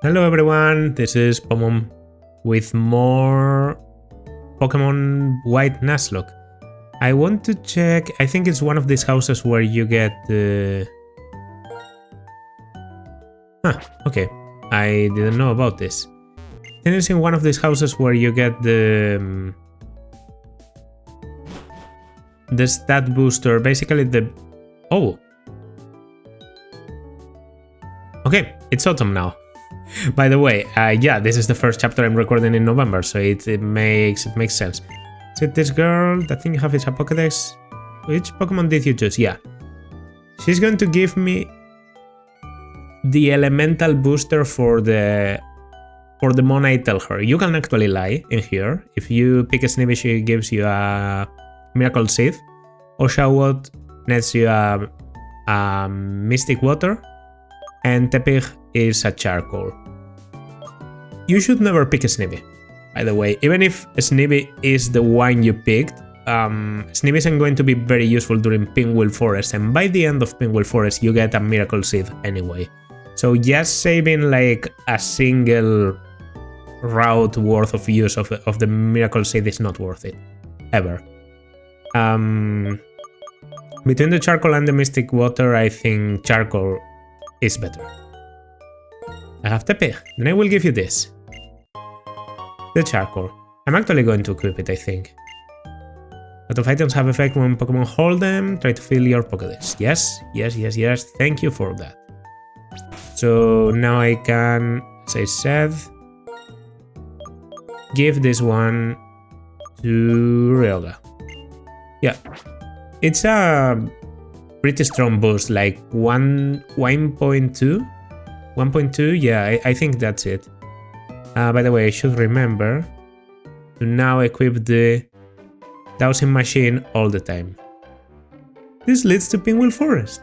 Hello everyone, this is Pomon with more Pokemon White Nuzlocke. I want to check, I think it's one of these houses where you get the... Okay, I didn't know about this. I think it's in one of these houses where you get the stat booster, basically the... Oh! Okay, it's autumn now. By the way, yeah, this is the first chapter I'm recording in November, so it makes sense. So this girl, that thing you have is a Pokédex. Which Pokemon did you choose? Yeah. She's going to give me the elemental booster for the mon I tell her. You can actually lie in here. If you pick a Snivy, she gives you a Miracle Seed. Oshawott nets you a Mystic Water. And Tepig is a Charcoal. You should never pick a Snivy, by the way. Even if Snivy is the one you picked, Snivy isn't going to be very useful during Pinwheel Forest, and by the end of Pinwheel Forest you get a Miracle Seed anyway. So just saving like a single route worth of use of the Miracle Seed is not worth it. Ever. Between the Charcoal and the Mystic Water, I think Charcoal is better. I have Tepig, then I will give you this. The Charcoal. I'm actually going to equip it, I think. A lot of items have effect when Pokemon hold them. Try to fill your Pokédex. Yes, yes, yes, yes. Thank you for that. So now I can, as I said, give this one to Ryoga. Yeah. It's a pretty strong boost, like 1.2? 1.2? Yeah, I think that's it. By the way, I should remember to now equip the dowsing machine all the time. This leads to Pinwheel Forest.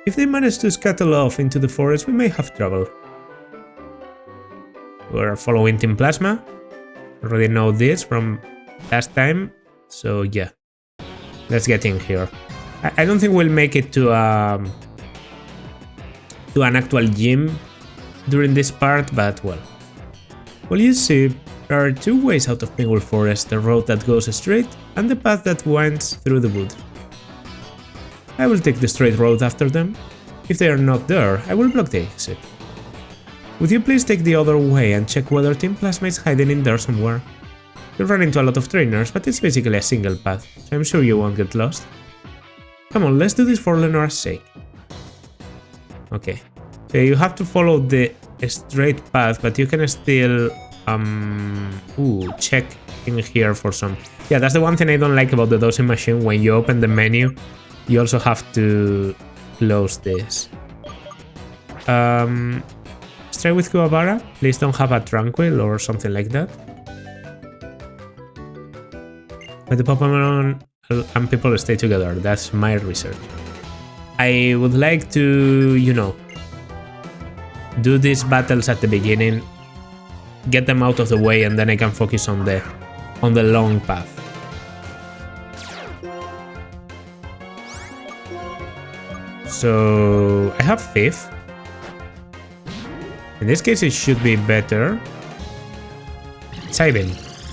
If they manage to scuttle off into the forest, we may have trouble. We're following Team Plasma. Already know this from last time, so yeah. Let's get in here. I don't think we'll make it to an actual gym during this part, but well. Well, you see, there are two ways out of Pinwheel Forest, the road that goes straight and the path that winds through the wood. I will take the straight road after them. If they are not there, I will block the exit. Would you please take the other way and check whether Team Plasma is hiding in there somewhere? You'll run into a lot of trainers, but it's basically a single path, so I'm sure you won't get lost. Come on, let's do this for Lenora's sake. Okay, so you have to follow the straight path, but you can still check in here for some. Yeah, that's the one thing I don't like about the dosing machine. When you open the menu, you also have to close this. Let's try with Kuwabara. Please don't have a Tranquil or something like that. But the Pokemon and people stay together. That's my research. I would like to, you know, do these battles at the beginning, get them out of the way, and then I can focus on the long path. So I have Thief. In this case, it should be better. Saibin.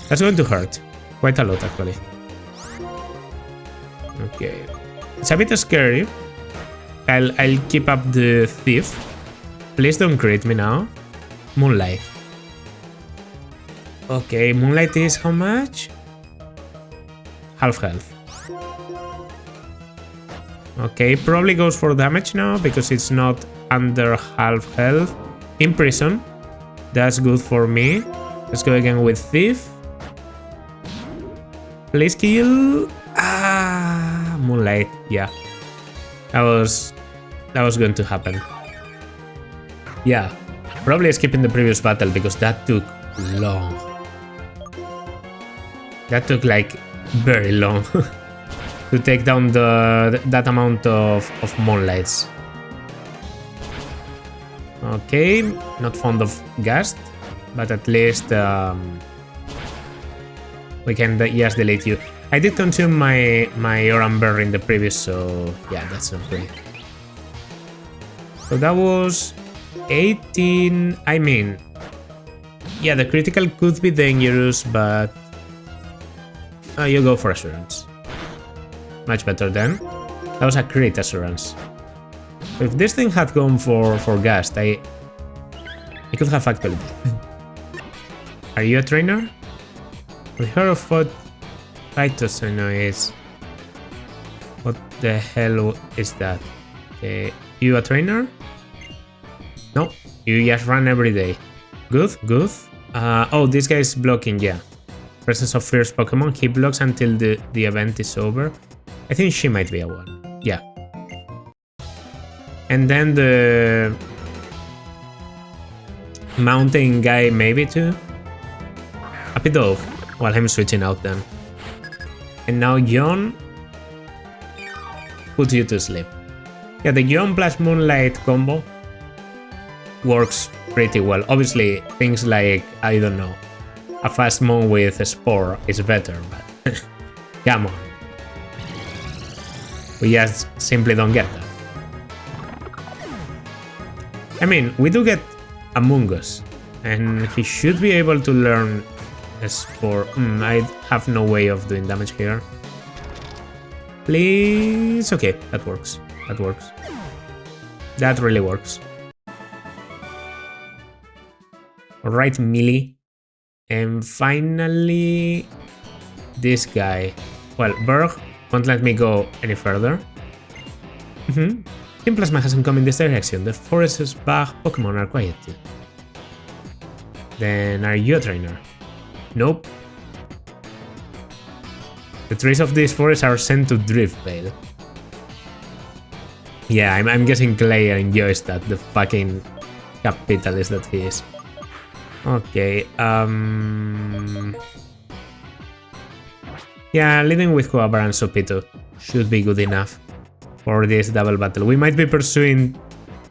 That's going to hurt quite a lot, actually. Okay, it's a bit scary. I'll keep up the Thief. Please don't crit me now. Moonlight. Okay, Moonlight is how much? Half health. Okay, probably goes for damage now because it's not under half health. Imprison. That's good for me. Let's go again with Thief. Please kill. Moonlight. Yeah, that was going to happen. Yeah, probably skipping the previous battle because that took long. That took like very long to take down that amount of Moonlights. Okay, not fond of Gast, but at least we can just delete you. I did consume my Oramber in the previous, so yeah, that's not great. So that was 18, I mean, Yeah, the critical could be dangerous, but you go for assurance. Much better then. That was a crit assurance. If this thing had gone for Gast, I could have actually. Are you a trainer? We heard of what Phytocyno is. What the hell is that? You a trainer? No, you just run every day. Good, good. Oh, this guy is blocking, yeah. Presence of fierce Pokemon, he blocks until the event is over. I think she might be a one. Yeah. And then the mountain guy maybe too. A bit off while I'm switching out then. And now Yon puts you to sleep. Yeah, the Yon plus Moonlight combo works pretty well. Obviously, things like, I don't know, a fast Mon with a Spore is better, but come on. We just simply don't get that. I mean, we do get Among Us, and he should be able to learn a Spore. I have no way of doing damage here. Please. Okay, that works. That works. That really works. Alright, melee. And finally, this guy. Well, Berg won't let me go any further. Team Plasma hasn't come in this direction. The forest's bug Pokemon are quiet too. Then are you a trainer? Nope. The trees of this forest are sent to Driftvale. Yeah, I'm guessing Clay enjoys that, the fucking capitalist that he is. Okay, yeah, leading with Coabra and Sopito should be good enough for this double battle. We might be pursuing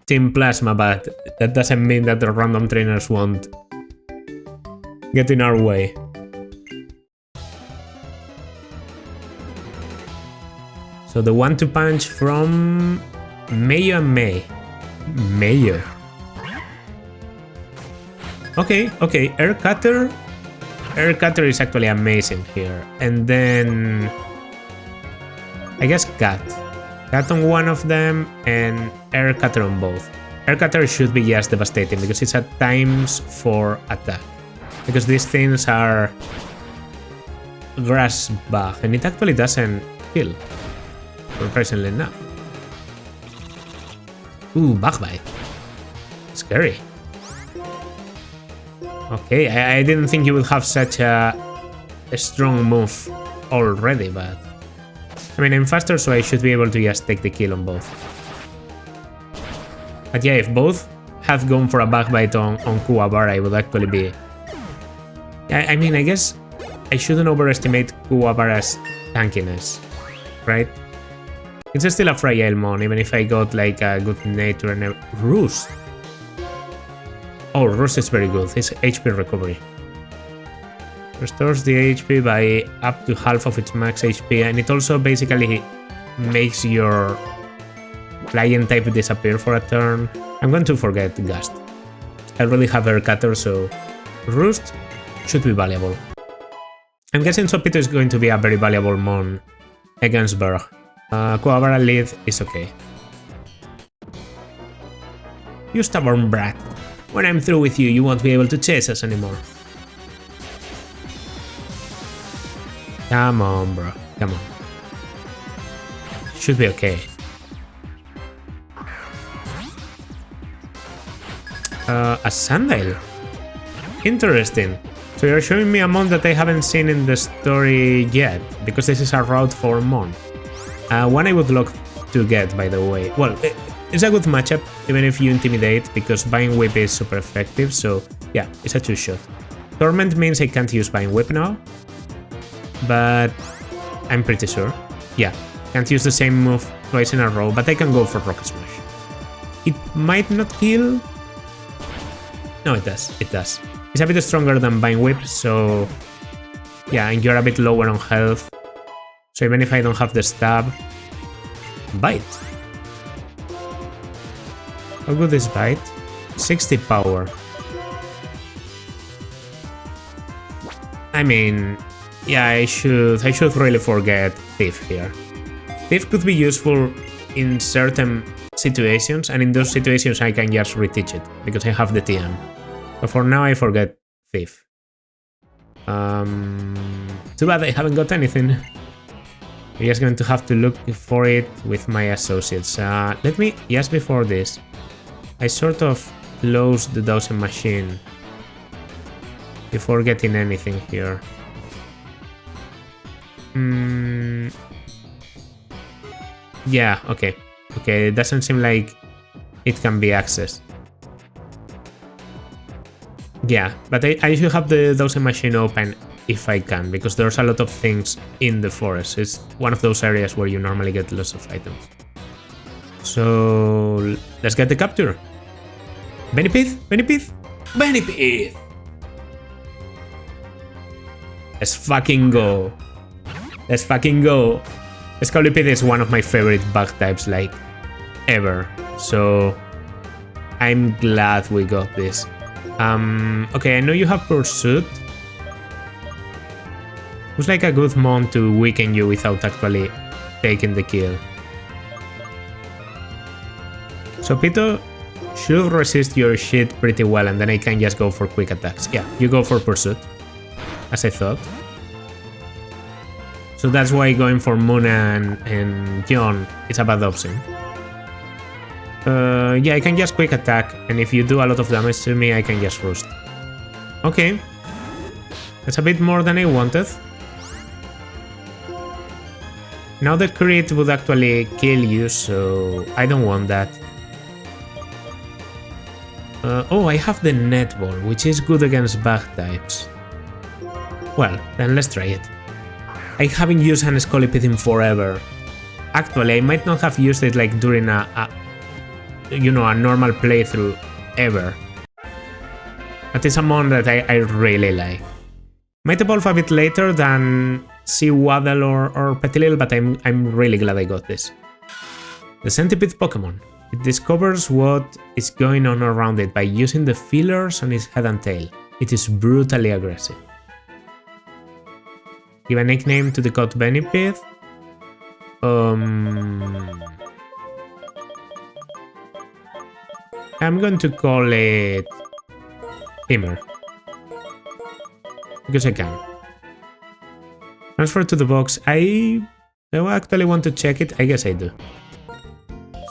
Team Plasma, but that doesn't mean that the random trainers won't get in our way. So the 1-2 punch from Mayo and May. Mayo. Okay, okay, Air Cutter. Air Cutter is actually amazing here. And then I guess Cat. Cat on one of them and Air Cutter on both. Air Cutter should be just devastating because it's at ×4 attack. Because these things are grass bug and it actually doesn't kill, surprisingly enough. Ooh, bug bite. Scary. Okay, I didn't think you would have such a strong move already, but I mean, I'm faster, so I should be able to just take the kill on both. But yeah, if both had gone for a bug bite on Kuwabara, I would actually be... I mean, I guess I shouldn't overestimate Kuwabara's tankiness, right? It's still a fragile mon, even if I got like a good nature and a Roost. Oh, Roost is very good. It's HP recovery. Restores the HP by up to half of its max HP, and it also basically makes your flying type disappear for a turn. I'm going to forget Gust. I really have Air Cutter, so Roost should be valuable. I'm guessing Sopito is going to be a very valuable mon against Berg. Kuwabara lead is okay. You stubborn brat. When I'm through with you, you won't be able to chase us anymore. Come on, bro. Come on. Should be okay. A Sandile. Interesting. So you're showing me a mon that I haven't seen in the story yet, because this is a route for mon. One I would look to get, by the way. Well, it's a good matchup, even if you intimidate, because Vine Whip is super effective, so yeah, it's a 2-shot. Torment means I can't use Vine Whip now, but I'm pretty sure. Yeah, can't use the same move twice in a row, but I can go for Rock Smash. It might not kill. No, it does. It does. It's a bit stronger than Vine Whip, so yeah, and you're a bit lower on health. So even if I don't have the stab, Bite. How good is Bite? 60 power. I mean, yeah, I should really forget Thief here. Thief could be useful in certain situations, and in those situations I can just reteach it, because I have the TM. But for now I forget Thief. Too bad I haven't got anything. I'm just going to have to look for it with my associates. Let me, just before this, I sort of closed the dosing machine before getting anything here. Yeah, okay. Okay, it doesn't seem like it can be accessed. Yeah, but I should have the dosing machine open if I can, because there's a lot of things in the forest. It's one of those areas where you normally get lots of items. So let's get the capture. Benipith, Benipith, Benipith! Let's fucking go. Let's fucking go. Scolipede is one of my favorite bug types, like, ever. So I'm glad we got this. Okay, I know you have Pursuit. Looks like a good mon to weaken you without actually taking the kill. So Pito should resist your shit pretty well, and then I can just go for quick attacks. Yeah, you go for Pursuit, as I thought. So that's why going for Muna and John is a bad option. Yeah, I can just quick attack, and if you do a lot of damage to me, I can just roost. Okay. That's a bit more than I wanted. Now the crit would actually kill you, so I don't want that. Oh, I have the netball, which is good against bug types. Well, then let's try it. I haven't used an Scolipede in forever. Actually, I might not have used it like during a normal playthrough ever. But it's a mon that I really like. Might evolve a bit later than Sea Waddle or Petilil, but I'm really glad I got this. The Centipede Pokemon. It discovers what is going on around it by using the feelers on its head and tail. It is brutally aggressive. Give a nickname to the god Benipith. I'm going to call it Himmer, because I can. Transfer to the box. I actually want to check it. I guess I do.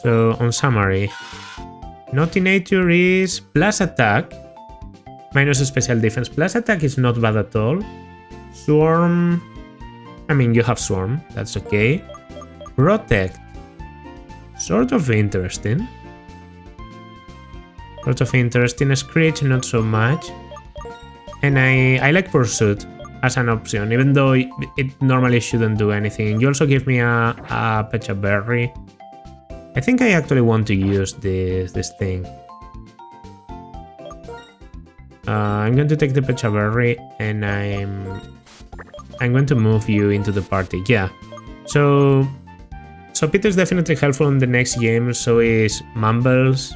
So on summary, Naughty Nature is plus attack, minus special defense. Plus attack is not bad at all. Swarm, I mean, you have Swarm, that's okay. Protect, sort of interesting. Sort of interesting. Screech, not so much. And I like Pursuit as an option, even though it normally shouldn't do anything. You also give me a Pecha Berry. I think I actually want to use this thing. I'm going to take the Pecha Berry, and I'm going to move you into the party. Yeah. So Peter's definitely helpful in the next game. So is Mumbles.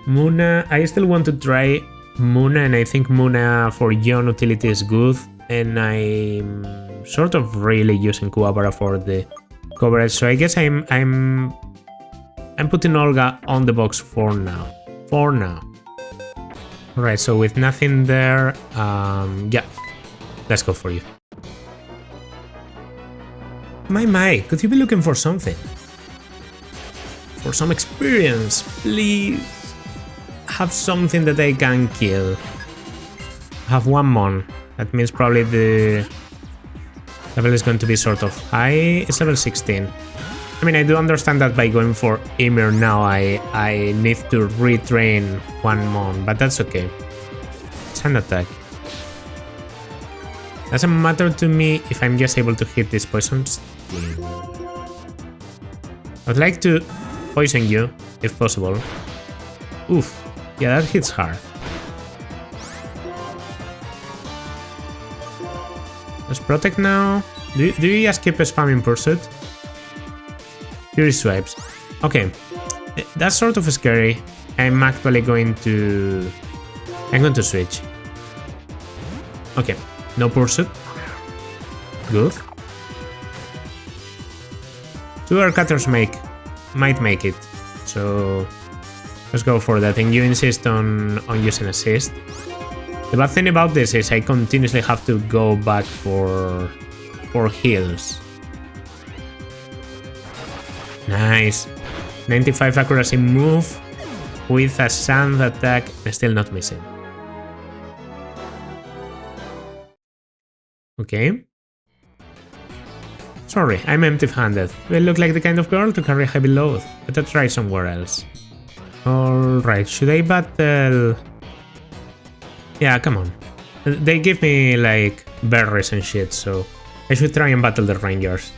Muna, I still want to try Muna, and I think Muna for Yon utility is good. And I'm sort of really using Kuwabara for the coverage. So I guess I'm putting Olga on the box for now. Alright, so with nothing there, yeah, let's go for you. My, could you be looking for something? For some experience, please. Have something that I can kill. I have one mon. That means probably the level is going to be sort of high. It's level 16. I mean, I do understand that by going for Ymir now, I need to retrain one mon, but that's okay. It's an attack. Doesn't matter to me if I'm just able to hit this poison sting. I'd like to poison you, if possible. Oof. Yeah, that hits hard. Let's protect now. Do you just keep spamming Pursuit? Fury Swipes. Okay. That's sort of scary. I'm actually going to... I'm going to switch. Okay, no pursuit. Good. 2 air cutters might make it, so let's go for that. And you insist on using assist. The bad thing about this is I continuously have to go back for heals. Nice. 95 accuracy move with a sand attack, still not missing. Okay. Sorry, I'm empty-handed. Do I look like the kind of girl to carry a heavy load? Better try somewhere else. Alright, should I battle... Yeah, come on. They give me, like, berries and shit, so I should try and battle the rangers.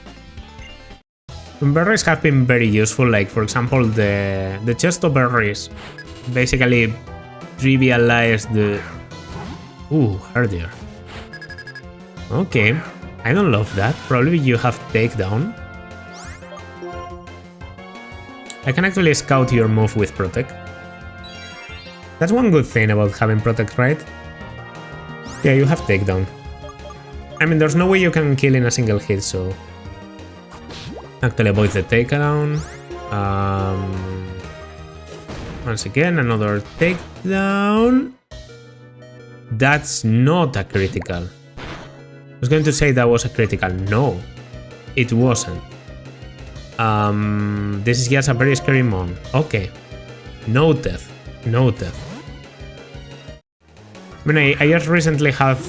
Berries have been very useful, like, for example, the chesto berries basically trivialize the... Ooh, hardier. Okay, I don't love that. Probably you have takedown. I can actually scout your move with protect. That's one good thing about having protect, right? Yeah, you have takedown. I mean, there's no way you can kill in a single hit, so... Actually avoid the takedown. Once again, another takedown. That's not a critical. I was going to say that was a critical. No, it wasn't. This is just a very scary mon. Okay. Noted. Noted. I mean, I just recently have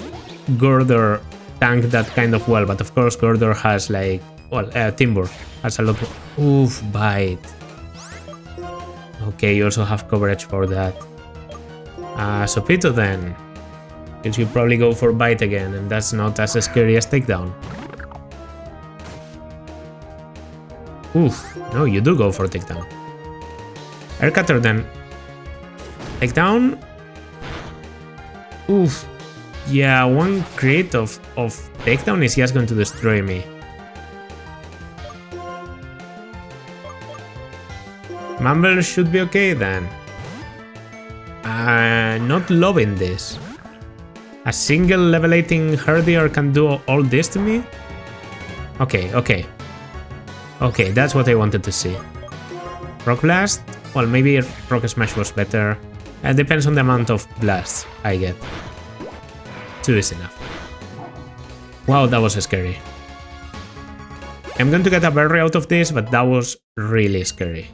Girder tank that kind of well, but of course Girder has like... Well, Timber has a lot of... Oof, bite. Okay, you also have coverage for that. Sopito then. Because you probably go for bite again, and that's not as scary as takedown. Oof, no, you do go for takedown. Air cutter then. Takedown. Oof. Yeah, one crit of takedown is just going to destroy me. Mumble should be okay then. Not loving this. A single level 18 Herdier can do all this to me? Okay, okay. Okay, that's what I wanted to see. Rock Blast? Well, maybe Rock Smash was better. It depends on the amount of blasts I get. 2 is enough. Wow, that was scary. I'm going to get a berry out of this, but that was really scary.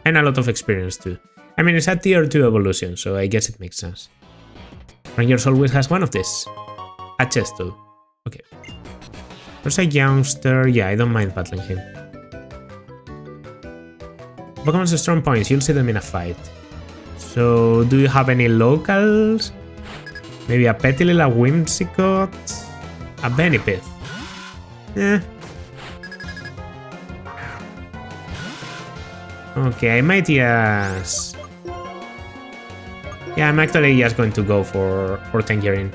And a lot of experience too. I mean, it's a tier 2 evolution, so I guess it makes sense. Rangers always has one of this. A Chesto. Okay. There's a youngster. Yeah, I don't mind battling him. Pokemon's strong points, you'll see them in a fight. So, do you have any locals? Maybe a Petilil, a Whimsicott, a Benipith. Eh. Okay, I might just... Yeah, I'm actually just going to go for Tangerine.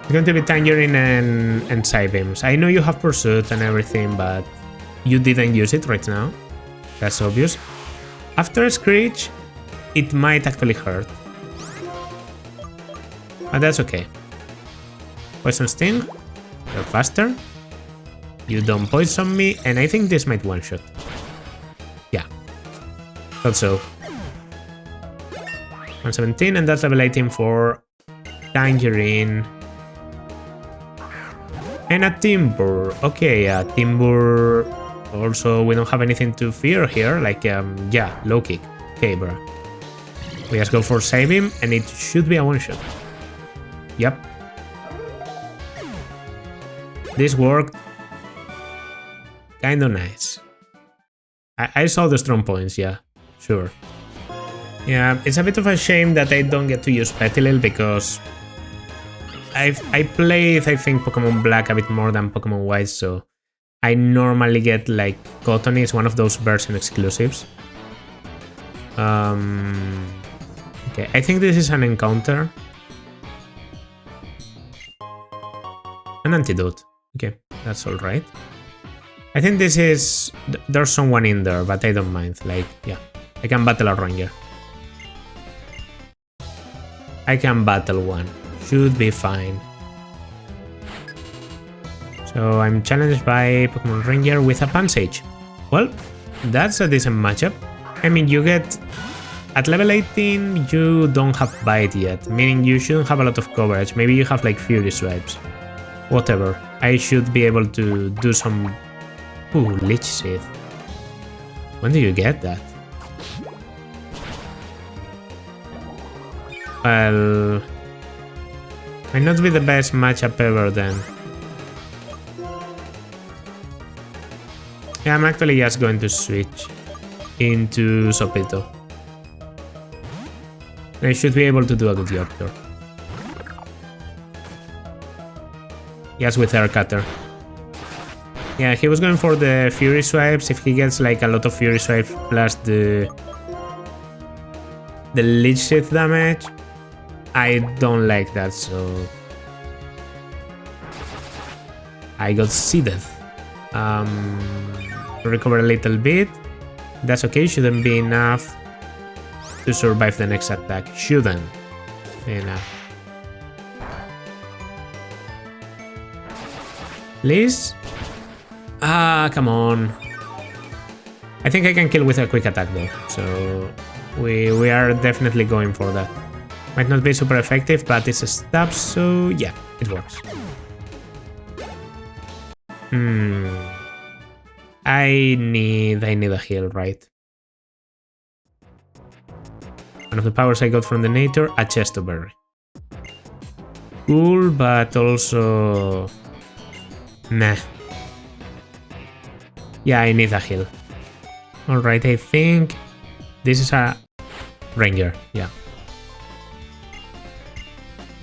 It's going to be Tangerine and Psybeams. I know you have Pursuit and everything, but you didn't use it right now. That's obvious. After a Screech, it might actually hurt. But that's okay. Poison Sting. You're faster. You don't poison me, and I think this might one-shot. Yeah. Thought so. 117, and that's level 18 for Tangerine. And a Timber. Okay, Timber. Also, we don't have anything to fear here. Like, yeah, low kick. Okay, bro. We just go for Psybeam, and it should be a one-shot. Yep. This worked. Kinda nice. I saw the strong points, yeah, sure. Yeah, it's a bit of a shame that I don't get to use Petilil because I played, I think, Pokemon Black a bit more than Pokemon White, so I normally get like Cottonee is one of those version exclusives. Okay, I think this is an encounter. An antidote. Okay, that's alright. I think this is... There's someone in there, but I don't mind. Like, yeah, I can battle a ranger. I can battle one. Should be fine. So I'm challenged by Pokemon Ranger with a Pansage. Well, that's a decent matchup. I mean, you get... At level 18, you don't have Bite yet, meaning you shouldn't have a lot of coverage. Maybe you have like Fury Swipes. Whatever. I should be able to do some... Ooh, Leech Seed. When do you get that? Well... Might not be the best matchup ever then. Yeah, I'm actually just going to switch into Sopito. I should be able to do a good job here. Yes, with Air Cutter. Yeah, he was going for the Fury Swipes. If he gets like a lot of Fury Swipes plus the Leech Seed damage, I don't like that, so... I got seeded. Recover a little bit. That's okay, shouldn't be enough to survive the next attack. Shouldn't be enough. Please? Ah, come on. I think I can kill with a quick attack though, so we are definitely going for that. Might not be super effective, but it's a stab, so yeah, it works. I need a heal, right? One of the powers I got from the nature, a Chesto Berry. Cool, but also... Nah. Yeah, I need a heal. Alright, I think this is a Ranger, yeah.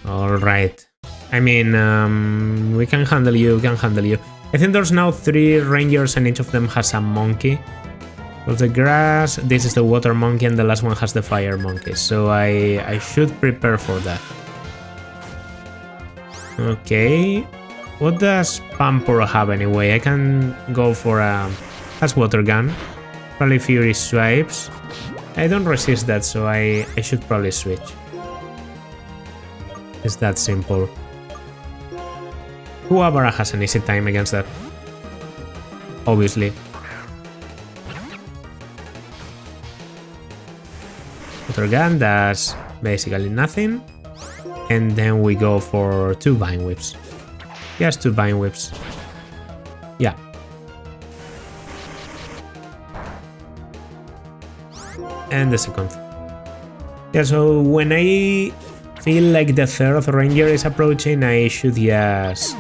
Alright. I mean, we can handle you, I think there's now 3 Rangers and each of them has a monkey. Well, the grass, this is the water monkey, and the last one has the fire monkey, so I should prepare for that. Okay. What does Pamporo have anyway? I can go for a... Has water gun. Probably Fury Swipes. I don't resist that, so I should probably switch. It's that simple. Whoever has an easy time against that. Obviously. Water gun does basically nothing. And then we go for 2 Vine Whips. Just 2 Vine Whips. Yeah. And the second. Yeah, so when I feel like the third Ranger is approaching, I should just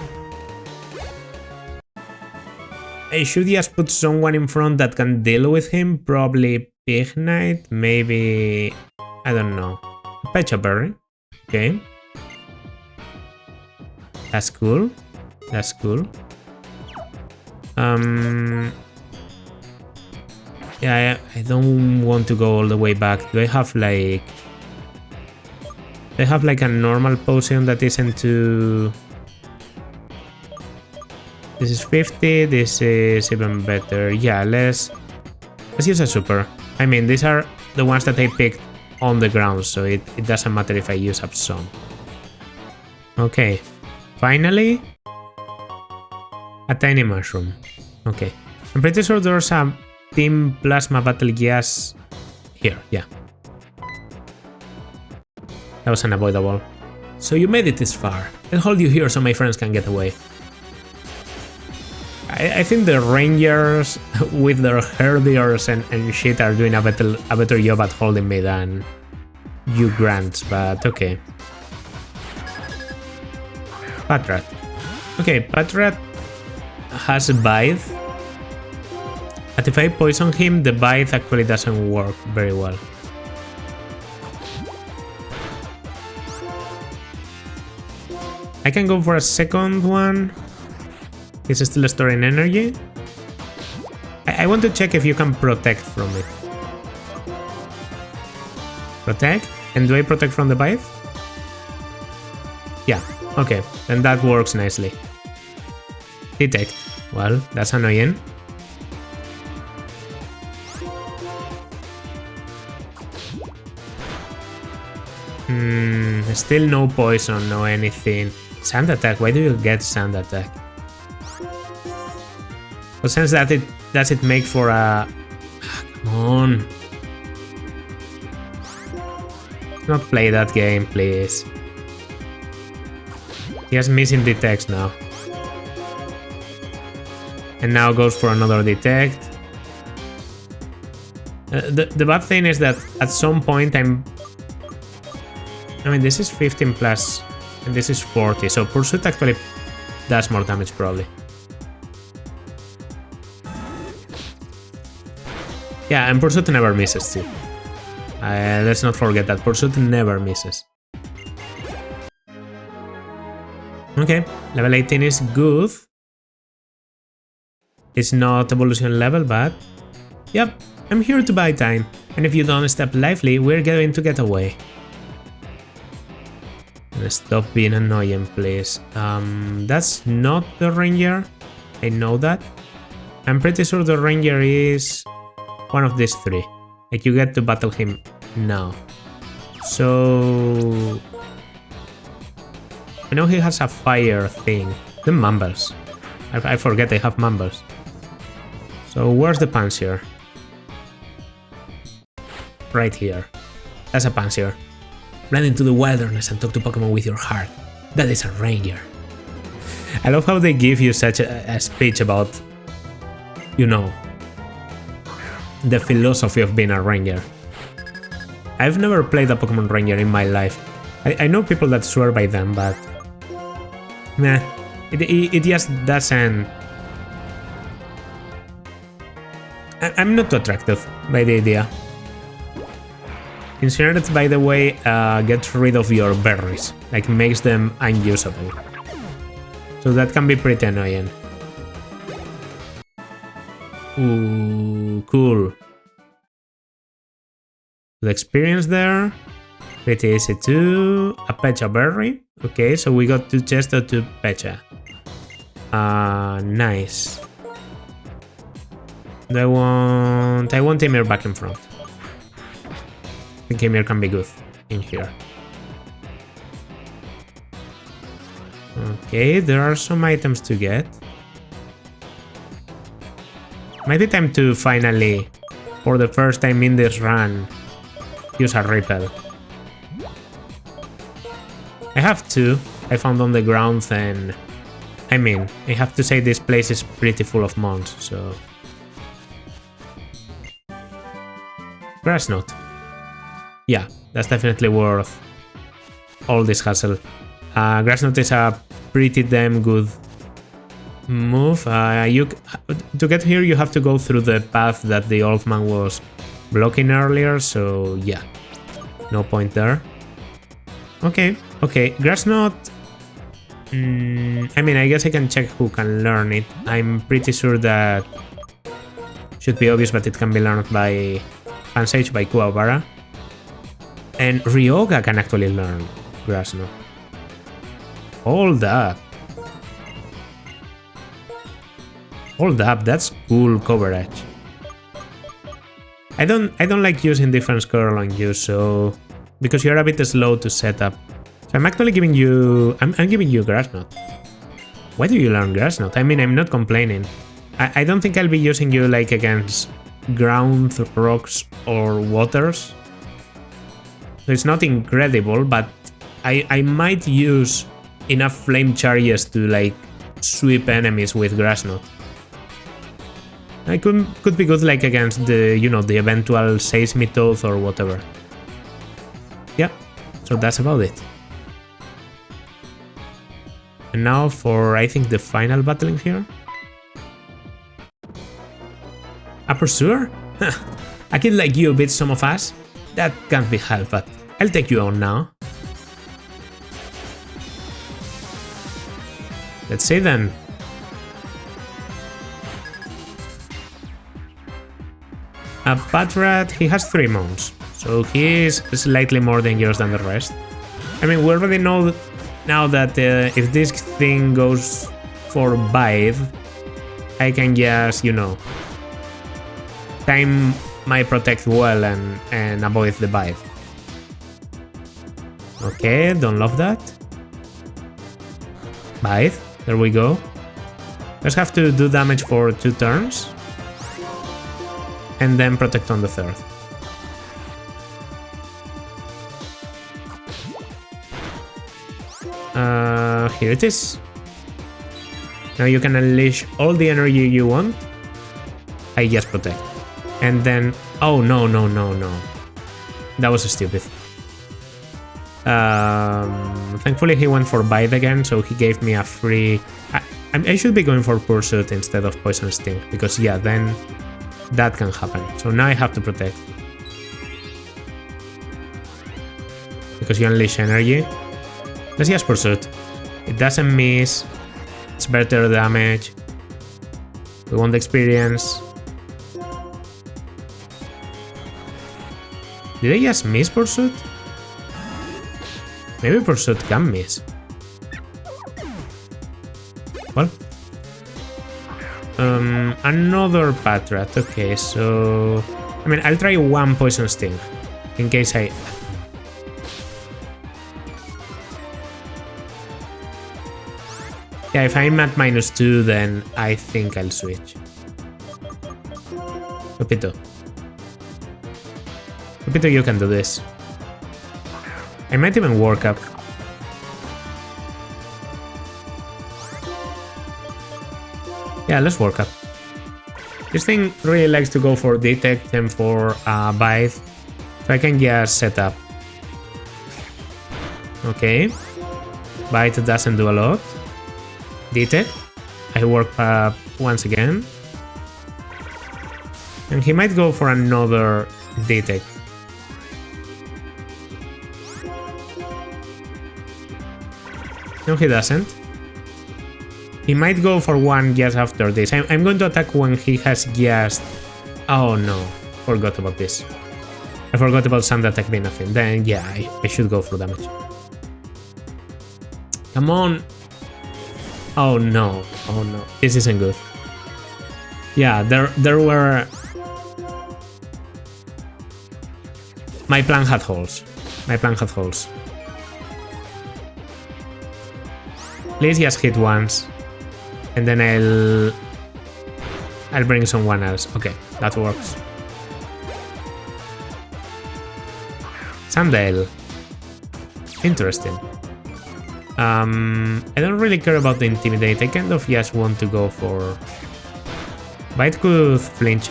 put someone in front that can deal with him. Probably Pig Knight, maybe... I don't know. Pecha Berry. Okay. That's cool. That's cool. Yeah, I don't want to go all the way back. Do I have like... They have like a normal potion that isn't too... This is 50, this is even better. Yeah, let's use a super. I mean, these are the ones that I picked on the ground, so it doesn't matter if I use up some. Okay, finally, a tiny mushroom. Okay, I'm pretty sure there's a Team Plasma Battle Gas here, yeah. That was unavoidable. So you made it this far. I'll hold you here so my friends can get away. I think the Rangers with their herdiers and shit are doing a better job at holding me than you Grants, but okay. Patrat. Okay, Patrat has a Bite. But if I poison him, the Bite actually doesn't work very well. I can go for a second one. Is still storing energy. I want to check if you can protect from it. Protect? And do I protect from the Bite? Yeah, okay, then that works nicely. Detect. Well, that's annoying. Still no poison, no anything. Sand attack, why do you get sand attack? What sense that it does it make for a... Come on. Not play that game, please. He has missing detects now. And now goes for another detect. The bad thing is that at some point I mean, this is 15 plus, and this is 40, so Pursuit actually does more damage probably. Yeah, and Pursuit never misses too. Let's not forget that Pursuit never misses. Okay, level 18 is good. It's not evolution level, but... Yep, I'm here to buy time. And if you don't step lively, we're going to get away. Stop being annoying, please. That's not the Ranger. I know that. I'm pretty sure the Ranger is one of these three. Like, you get to battle him now. So... I know he has a fire thing. The Mumbles. I forget I have Mumbles. So where's the Pansier? Right here. That's a Pansier. Run into the wilderness and talk to Pokemon with your heart. That is a Ranger. I love how they give you such a speech about, you know, the philosophy of being a Ranger. I've never played a Pokemon Ranger in my life. I know people that swear by them, but... Nah, it just doesn't... I'm not too attracted by the idea. Incinerate, by the way, gets rid of your berries, like makes them unusable. So that can be pretty annoying. Ooh, cool. The experience there, pretty easy too. A Pecha berry. Okay, so we got 2 Chesto, 2 Pecha. Nice. I want Emir back in front. I think Emir can be good in here. Okay, there are some items to get. Might be time to finally, for the first time in this run, use a Repel. I have 2 I found on the ground, and I mean, I have to say this place is pretty full of mons, so... Grass Knot. Yeah, that's definitely worth all this hassle. Grass Knot is a pretty damn good move. To get here, you have to go through the path that the old man was blocking earlier, so yeah, no point there. Okay, Grass Knot. I mean, I guess I can check who can learn it. I'm pretty sure that should be obvious, but it can be learned by Pansage, by Kuwabara. And Ryoga can actually learn Grass Knot. Hold up. Hold up, that's cool coverage. I don't like using Defense Curl on you, so... because you're a bit slow to set up. So I'm actually giving you... I'm giving you Grass Knot. Why do you learn Grass Knot? I mean, I'm not complaining. I don't think I'll be using you like against ground, rocks, or waters. So it's not incredible, but I might use enough flame charges to like sweep enemies with Grass Knot. I could be good like against the, you know, the eventual Seismitoad or whatever. Yeah, so that's about it. And now for, I think, the final battling here. A Pursuer? A kid like you beats some of us? That can't be helped, but I'll take you on now. Let's see then. A Patrat, he has 3 mons, so he is slightly more dangerous than the rest. I mean, we already know now that if this thing goes for Bite, I can just, you know, time my Protect well and avoid the Bite. Okay, don't love that. Bite. There we go. Let's have to do damage for 2 turns. And then protect on the 3rd. Here it is. Now you can unleash all the energy you want. I just protect. And then... Oh, no. That was stupid. Thankfully he went for Bite again, so he gave me a free... I should be going for Pursuit instead of Poison Sting, because yeah, then that can happen. So now I have to protect. Because you unleash energy. Let's just Pursuit. It doesn't miss. It's better damage. We want the experience. Did I just miss Pursuit? Maybe Pursuit can miss. Well. Another Patrat. Okay, so... I mean, I'll try 1 Poison Sting. In case I... Yeah, if I'm at -2, then I think I'll switch. Pepito. Pepito, you can do this. I might even work up. Yeah, let's work up. This thing really likes to go for Detect and for Bite, so I can just set up. Okay. Bite doesn't do a lot. Detect. I work up once again. And he might go for another Detect. No, he doesn't. He might go for 1 just after this. I'm going to attack when he has just... Oh no, forgot about this. I forgot about Sand Attack being a thing. Then yeah, I should go for damage. Come on. Oh no, this isn't good. Yeah, there were... My plan had holes. Please just hit once. And then I'll bring someone else. Okay, that works. Sandale. Interesting. I don't really care about the Intimidate. I kind of just want to go for... Bite could flinch.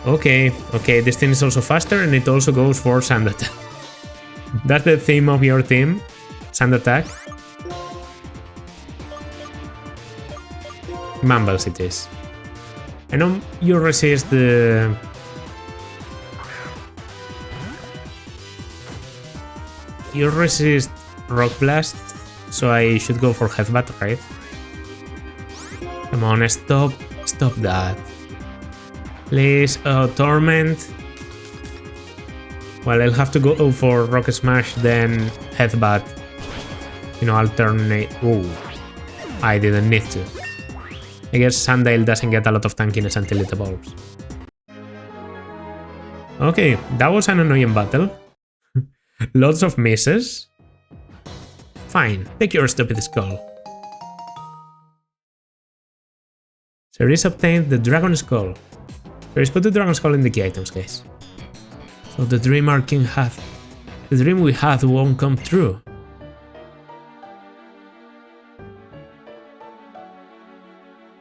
Okay, this thing is also faster and it also goes for Sand Attack. That's the theme of your team. Sand Attack. Mumbles it is. I know you resist the... You resist Rock Blast, so I should go for Headbutt, right? Come on, stop that. Please, Torment. Well, I'll have to go for Rock Smash, then Headbutt. You know, alternate... Ooh, I didn't need to. I guess Sandale doesn't get a lot of tankiness until it evolves. Okay, that was an annoying battle. Lots of misses. Fine, take your stupid skull. Cerise obtained the Dragon Skull. Cerise put the Dragon Skull in the key items case. So the dream our king had. The dream we had won't come true.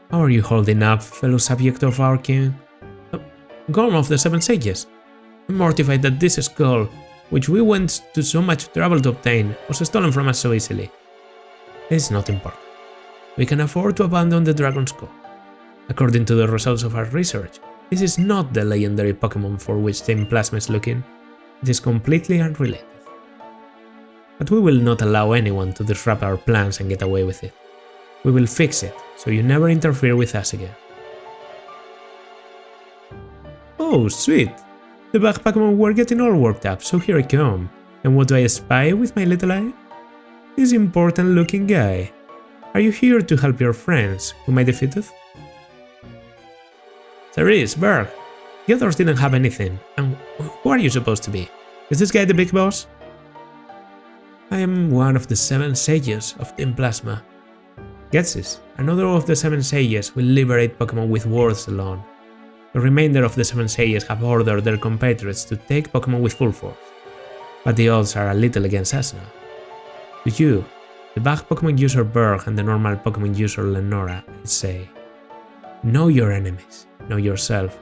How are you holding up, fellow subject of our king? Gorm of the Seven Sages. I'm mortified that this skull, which we went to so much trouble to obtain, was stolen from us so easily. It's not important. We can afford to abandon the Dragon Skull. According to the results of our research, this is not the legendary Pokémon for which Team Plasma is looking. It is completely unrelated. But we will not allow anyone to disrupt our plans and get away with it. We will fix it, so you never interfere with us again. Oh, sweet! The bug Pokémon were getting all worked up, so here I come. And what do I spy with my little eye? This important looking guy. Are you here to help your friends, whom I defeated? Cerise, Berg. The others didn't have anything, and who are you supposed to be? Is this guy the big boss? I am one of the 7 sages of Team Plasma. Gets this? Another of the 7 sages will liberate Pokemon with words alone. The remainder of the 7 sages have ordered their compatriots to take Pokemon with full force. But the odds are a little against us now. To you, the bug Pokemon user Berg and the normal Pokemon user Lenora, I say, know your enemies, know yourself,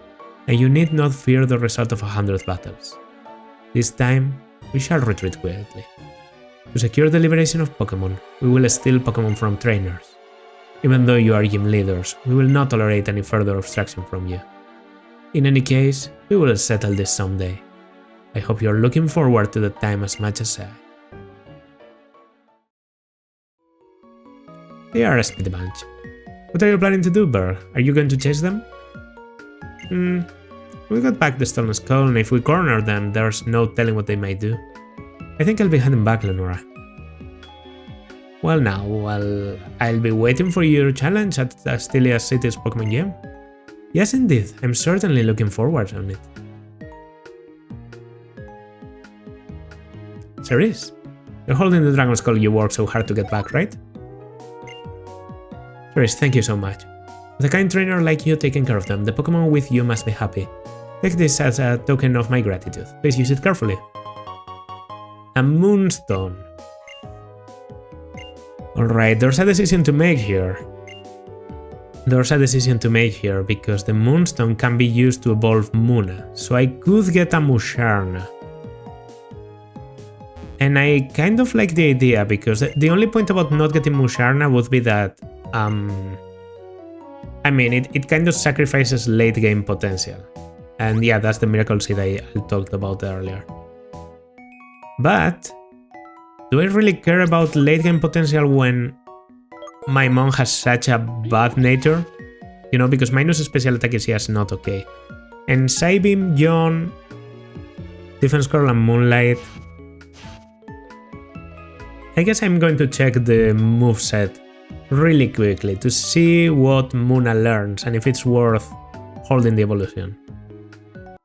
and you need not fear the result of 100 battles. This time, we shall retreat quietly. To secure the liberation of Pokemon, we will steal Pokemon from trainers. Even though you are gym leaders, we will not tolerate any further obstruction from you. In any case, we will settle this someday. I hope you are looking forward to the time as much as I. They are a speedy bunch. What are you planning to do, Berg? Are you going to chase them? We got back the Stolen Skull, and if we corner them, there's no telling what they might do. I think I'll be heading back, Lenora. Well, I'll be waiting for your challenge at Astelia City's Pokemon Gym. Yes, indeed. I'm certainly looking forward to it. Cerise, you're holding the Dragon Skull you worked so hard to get back, right? Cerise, thank you so much. With a kind trainer like you taking care of them, the Pokemon with you must be happy. Take this as a token of my gratitude. Please use it carefully. A Moonstone. Alright, there's a decision to make here. Because the Moonstone can be used to evolve Munna, so I could get a Musharna. And I kind of like the idea, because the only point about not getting Musharna would be that, I mean, it kind of sacrifices late game potential. And yeah, that's the Miracle Seed I talked about earlier. But do I really care about late game potential when my mom has such a bad nature? You know, because minus special attack is just not okay. And Psybeam, Yawn, Defense Curl and Moonlight. I guess I'm going to check the moveset really quickly to see what Munna learns and if it's worth holding the evolution.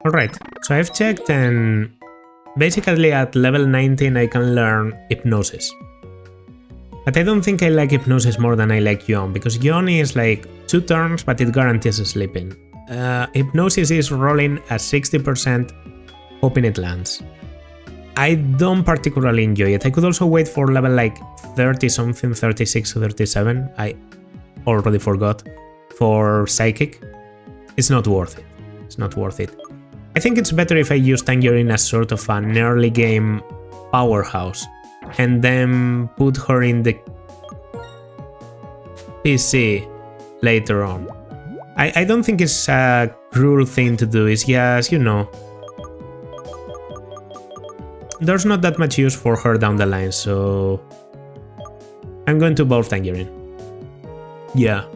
Alright, so I've checked and basically at level 19 I can learn Hypnosis. But I don't think I like Hypnosis more than I like Yawn, because Yawn is like 2 turns but it guarantees sleeping. Hypnosis is rolling at 60%, hoping it lands. I don't particularly enjoy it. I could also wait for level like 30 something, 36 or 37, I already forgot, for Psychic. It's not worth it. It's not worth it. I think it's better if I use Tangerine as sort of an early game powerhouse and then put her in the PC later on. I don't think it's a cruel thing to do, it's just, you know, there's not that much use for her down the line, so I'm going to evolve Tangerine. Yeah,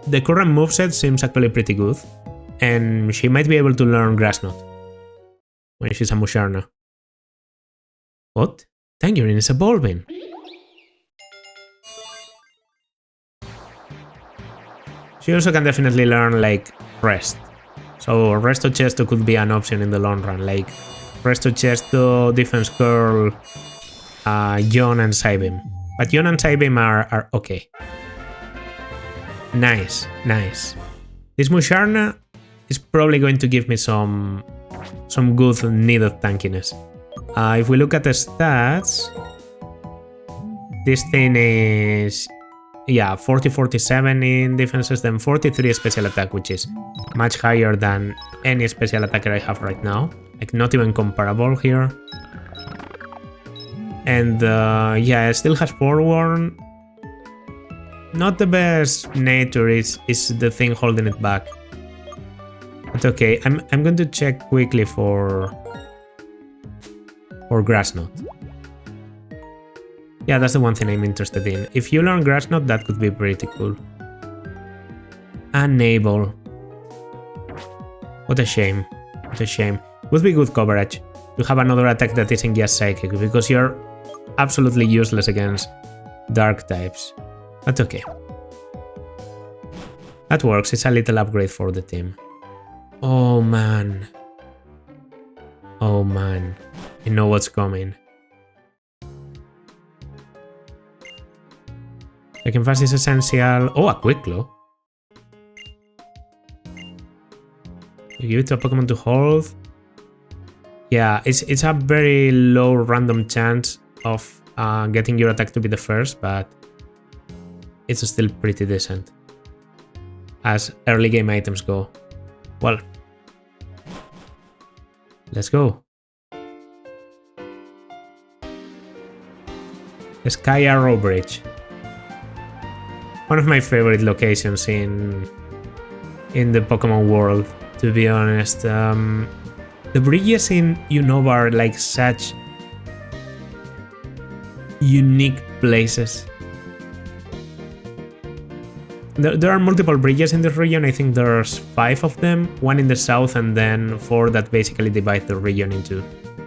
the current moveset seems actually pretty good, and she might be able to learn Grass Knot when she's a Musharna. What? Tangerine is evolving. She also can definitely learn like Rest. So Resto Chesto could be an option in the long run, like Resto Chesto, Defense Curl, Yawn and Psybeam. But Yawn and Psybeam are okay. Nice, nice. This Musharna is probably going to give me some good needed tankiness. If we look at the stats, this thing is, yeah, 40-47 in defenses, then 43 special attack, which is much higher than any special attacker I have right now. Like, not even comparable here. And yeah, it still has Forewarn. Not the best nature is the thing holding it back. But okay, I'm going to check quickly for Grass Knot. Yeah, that's the one thing I'm interested in. If you learn Grass Knot, that could be pretty cool. Unable. What a shame. What a shame. Would be good coverage to have another attack that isn't just Psychic, because you're absolutely useless against Dark types. But okay. That works, it's a little upgrade for the team. Oh man. Oh man. You know what's coming. Taking fast is essential. Oh, a quick claw. You give it to a Pokemon to hold. Yeah, it's a very low random chance of getting your attack to be the first, but it's still pretty decent as early game items go. Well, let's go. The Skyarrow Bridge. One of my favorite locations in the Pokemon world, to be honest. The bridges in Unova are like such unique places. There are multiple bridges in this region. I think there's 5 of them, one in the south and then 4 that basically divide the region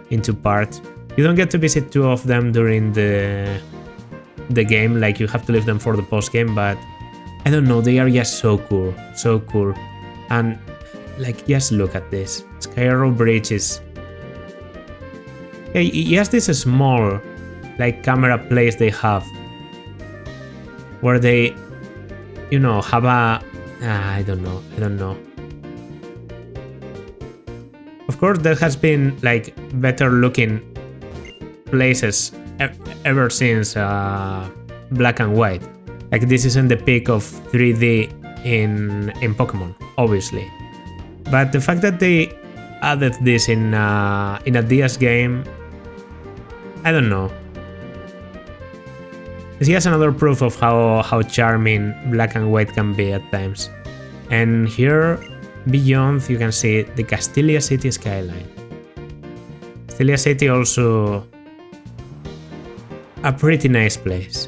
into parts. You don't get to visit 2 of them during the game, like you have to leave them for the post game, but I don't know, they are just so cool, so cool. And like, just look at this. Skyarrow Bridge is... Yes, this is small, like, camera place they have, where they, you know, have a... I don't know. Of course, there has been, like, better looking places ever since Black and White. Like, this isn't the peak of 3D in Pokemon, obviously. But the fact that they added this in a DS game, I don't know. It's just another proof of how charming Black and White can be at times. And here, beyond, you can see the Castelia City skyline. Castelia City also a pretty nice place.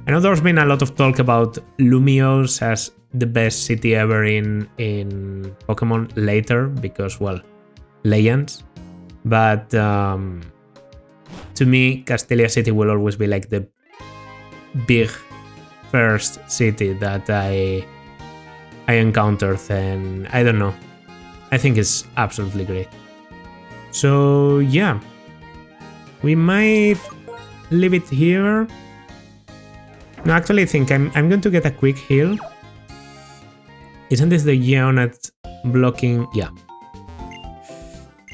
I know there's been a lot of talk about Lumiose as the best city ever in Pokemon later, because, well, Legends. But to me, Castelia City will always be like the big first city that I encountered, and I don't know. I think it's absolutely great. So yeah, we might leave it here. No, actually, I think I'm going to get a quick heal. Isn't this the Geonet blocking? Yeah.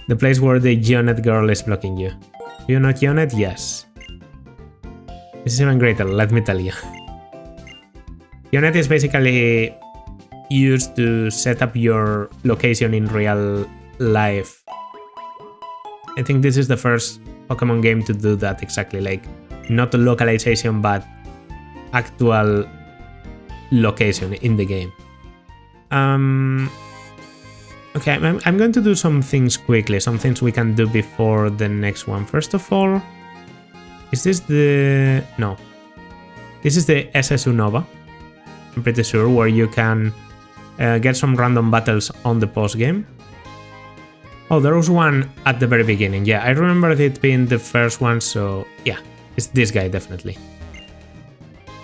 The place where the Geonet girl is blocking you. Do you know Geonet? Yes. This is even greater, let me tell you. Geonet is basically used to set up your location in real life. I think this is the first Pokemon game to do that exactly, like, not localization, but actual location in the game. Okay, I'm going to do some things quickly, some things we can do before the next one. First of all, is this the... No. This is the SS Unova, I'm pretty sure, where you can get some random battles on the post-game. Oh, there was one at the very beginning. Yeah, I remember it being the first one, so yeah, it's this guy, definitely.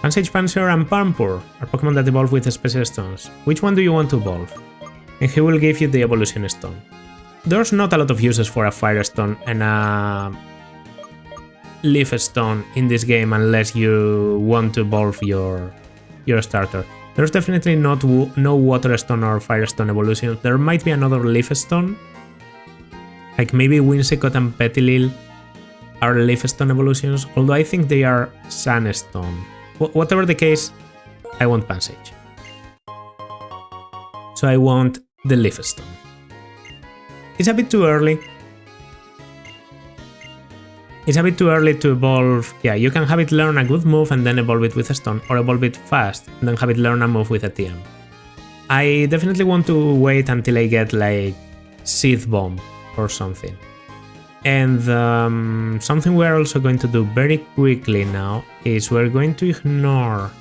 Pansage Panzer and Pampur are Pokemon that evolve with special stones. Which one do you want to evolve? And he will give you the evolution stone. There's not a lot of uses for a fire stone and a leaf stone in this game unless you want to evolve your starter. There's definitely no water stone or fire stone evolution. There might be another leaf stone, like maybe Whimsicott and Petilil are leaf stone evolutions, although I think they are sandstone. Whatever the case, I want Pansage. So I want the leaf stone. It's a bit too early. It's a bit too early to evolve. Yeah, you can have it learn a good move and then evolve it with a stone, or evolve it fast and then have it learn a move with a TM. I definitely want to wait until I get like Seed Bomb or something. And something we're also going to do very quickly now is we're going to ignore...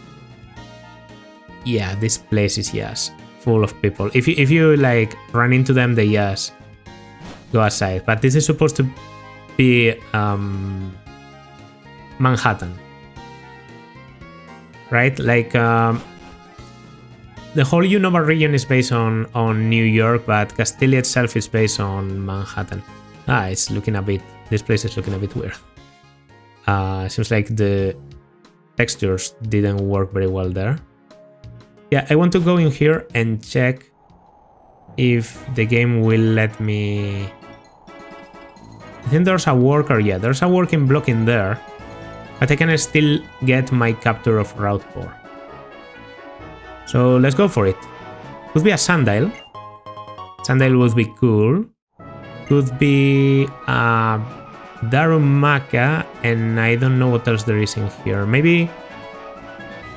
Yeah, this place is just full of people. If you like run into them, they just go aside. But this is supposed to be Manhattan, right? Like the whole Unova region is based on New York, but Castelia itself is based on Manhattan. It's looking a bit... This place is looking a bit weird. Seems like the textures didn't work very well there. Yeah, I want to go in here and check if the game will let me... I think there's a worker, yeah, there's a working block in there, but I can still get my capture of Route 4. So let's go for it. Could be a Sandile. Sandile would be cool. Could be Darumaka, and I don't know what else there is in here. Maybe...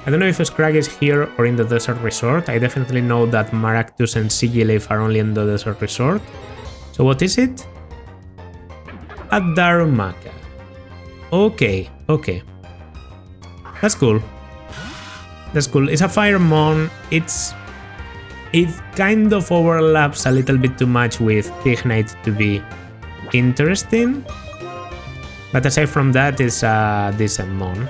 I don't know if Scrag is here or in the Desert Resort. I definitely know that Maractus and Sigilif are only in the Desert Resort. So what is it? A Darumaka. Okay, okay. That's cool. That's cool. It's a Firemon. It kind of overlaps a little bit too much with Tignite to be interesting. But aside from that, it's a decent Mon.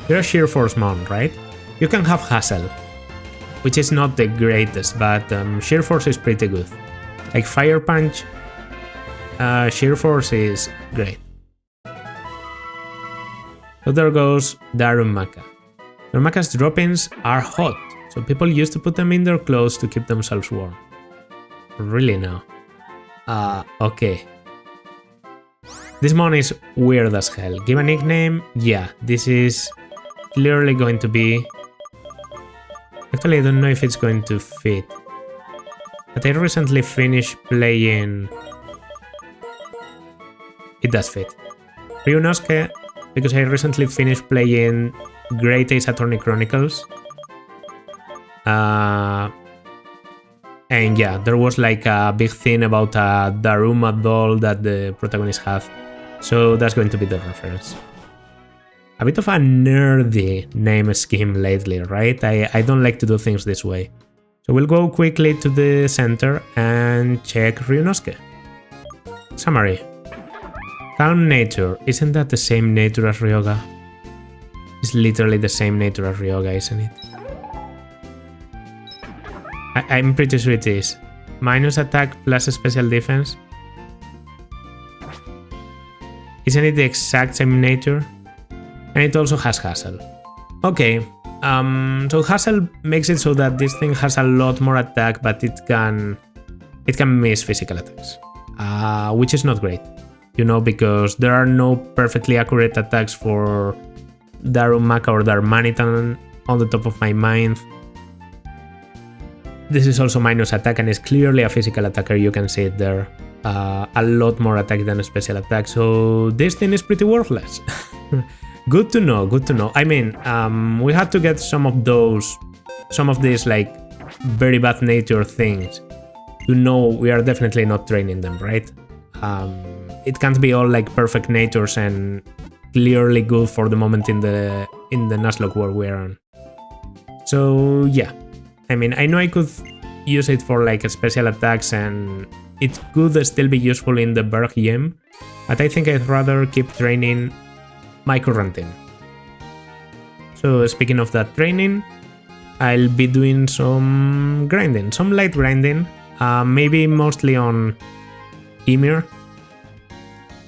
You're a Sheer Force Mon, right? You can have Hassel, which is not the greatest, but Sheer Force is pretty good. Like Fire Punch, Sheer Force is great. So there goes Darumaka. Darumaka's drop-ins are hot, so people used to put them in their clothes to keep themselves warm. Really now? Okay. This Mon is weird as hell. Give a nickname? Yeah, this is clearly going to be... Actually, I don't know if it's going to fit. But I recently finished playing... It does fit. Ryunosuke, because I recently finished playing Great Ace Attorney Chronicles. And yeah, there was like a big thing about a Daruma doll that the protagonist had. So that's going to be the reference. A bit of a nerdy name scheme lately, right? I don't like to do things this way. So we'll go quickly to the center and check Ryunosuke. Summary. Calm nature. Isn't that the same nature as Ryoga? It's literally the same nature as Ryoga, isn't it? I'm pretty sure it is. Minus attack plus special defense. Isn't it the exact same nature? And it also has Hassel. Okay, so Hassel makes it so that this thing has a lot more attack, but it can miss physical attacks, which is not great, you know, because there are no perfectly accurate attacks for Darumaka or Darmanitan on the top of my mind. This is also minus attack and is clearly a physical attacker, you can see it there. A lot more attack than a special attack, so this thing is pretty worthless. Good to know, good to know. I mean, we had to get some of these like very bad nature things to know we are definitely not training them, right? It can't be all like perfect natures and clearly good for the moment in the Nuzlocke where we're on. So yeah, I mean, I know I could use it for like special attacks and it could still be useful in the Berg Gym, but I think I'd rather keep training my current team. So speaking of that training, I'll be doing some grinding, some light grinding, maybe mostly on Ymir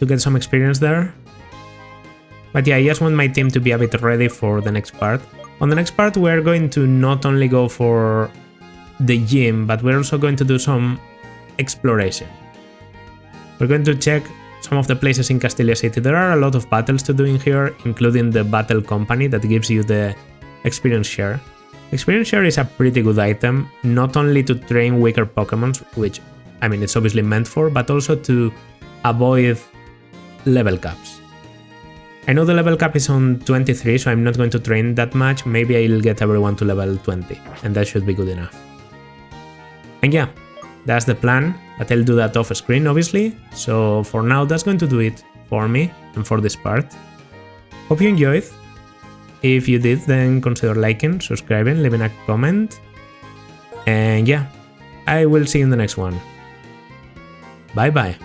to get some experience there. But yeah, I just want my team to be a bit ready for the next part. On the next part, we're going to not only go for the gym, but we're also going to do some exploration. We're going to check some of the places in Castelia City. There are a lot of battles to do in here, including the battle company that gives you the experience share. Experience share is a pretty good item, not only to train weaker Pokemon, which, I mean, it's obviously meant for, but also to avoid level caps. I know the level cap is on 23, so I'm not going to train that much. Maybe I'll get everyone to level 20, and that should be good enough. And yeah, that's the plan, but I'll do that off screen, obviously. So for now, that's going to do it for me and for this part. Hope you enjoyed. If you did, then consider liking, subscribing, leaving a comment. And yeah, I will see you in the next one. Bye bye.